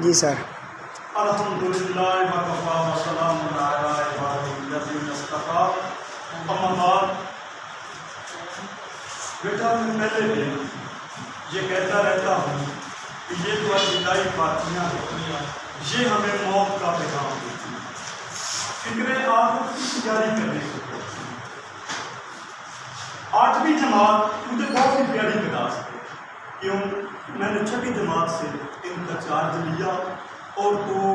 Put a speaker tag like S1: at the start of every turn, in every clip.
S1: جی سر.
S2: الحمدللہ وکفیٰ وسلام علی عبادہ الذین اصطفیٰ. اما بعد، بیٹا میں پہلے بھی یہ کہتا رہتا ہوں کہ یہ جو ابتدائی باتیاں ہیں یہ ہمیں موت کا پیغام دیتی ہیں. فکر آخرت کی تیاری کرنے سے 8ویں جماعت مجھے بہت ہی پیاری کلاس ہے. کیوں؟ میں نے 6ٹھی جماعت سے ان کا چارج لیا اور تو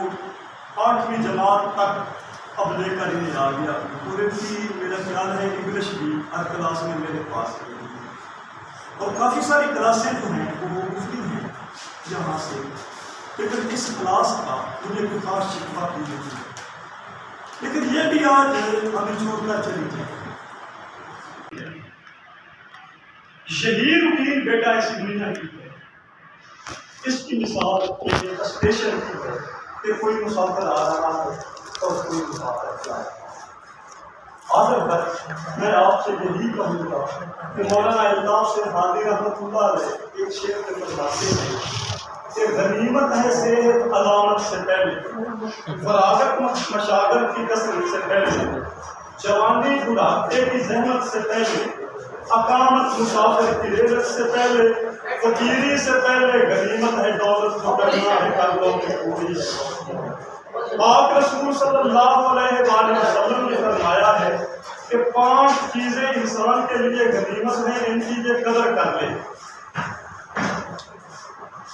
S2: 8ویں جماعت تک اب لے کر انہیں آ گیا. پورے کی میرا خیال ہے انگلش بھی ہر کلاس میں میرے پاس ہے اور کافی ساری کلاسیں جو ہیں وہ گزری ہیں یہاں سے، لیکن اس کلاس کا مجھے کوئی خاص شکوہ بھی نہیں ہے. لیکن یہ بھی آج ہمیں چھوڑ کر چلی جائے. یہی روٹین بیٹا اس دنیا کی ہے. اس کی مثال ایک اسٹیشن کی ہے کہ کوئی مسافر آ رہا ہے اور کوئی مسافر جا رہا ہے. آخر تک میں آپ سے یہی کہوں گا کہ مولانا الطاف سے ہادی رحمۃ اللہ علیہ ایک شعر کے فرماتے ہیں کہ غنیمت ہے صحت علامت سے پہلے، فراغت مشاغل کی کثرت سے پہلے، جوانی بڑھاپے کی زحمت سے پہلے، اقامت مسافر کی رحلت سے پہلے، فقیری سے پہلے غنیمت ہے دولت جو کرنا ہے قلبوں میں پوری ہے. پاک رسول صلی اللہ علیہ وآلہ وسلم نے فرمایا ہے کہ 5 چیزیں انسان کے لیے غنیمت ہیں، ان کی یہ قدر کر لے.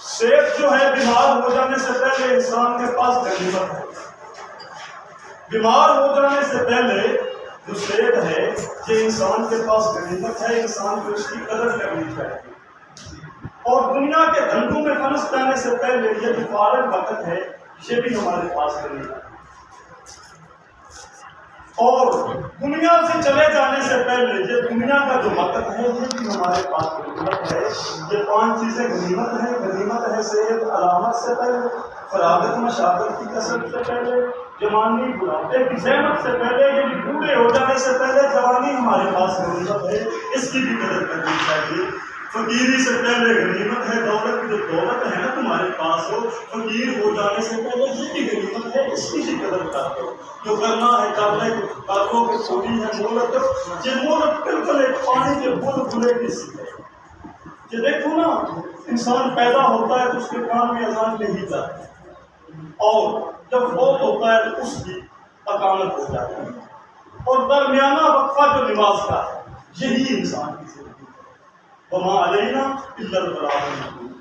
S2: صحت جو ہے بیمار ہو جانے سے پہلے انسان کے پاس غنیمت ہے. بیمار ہو جانے سے پہلے جو صحت ہے یہ انسان کے پاس غنیمت ہے، انسان کو اس کی قدر کرنی چاہیے. اور دنیا کے دھندوں میں پھنس جانے سے پہلے یہ جو فارغ وقت ہے یہ بھی ہمارے پاس غنیمت ہے. اور دنیا سے چلے جانے سے پہلے یہ دنیا کا جو وقت ہے یہ بھی ہمارے پاس غنیمت ہے. یہ 5 چیزیں غنیمت ہے. غنیمت ہے صحت علامت سے پہلے، فراغت مشاغل کی کثرت سے پہلے، جوانی بڑھاپے کی زحمت سے پہلے، یہ بھی بوڑھے ہو جانے سے پہلے جوانی ہمارے پاس غنیمت ہے، اس کی بھی قدر کرنی چاہیے. فقیری سے پہلے غنیمت ہے دولت کی، جو دولت ہے نا تمہارے پاس ہو، فقیر ہو جانے سے پہلے یہ بھی غنیمت ہے، اس کی بھی قدر کر دو. جو کرنا ہے کر لے، کاروں کی تھوڑی ہے مہلت. یہ مہلت بالکل ایک پانی کے بلبلے کی سی ہے. یہ دیکھو نا، انسان پیدا ہوتا ہے تو اس کے کان میں اذان نہیں جاتی اور جب فوت ہوتا ہے تو اس کی اقامت ہو جاتی ہے. اور درمیانہ وقفہ جو نماز کا ہے یہی انسان کی زندگی ہے. وما علینا الا البلاغ المبین.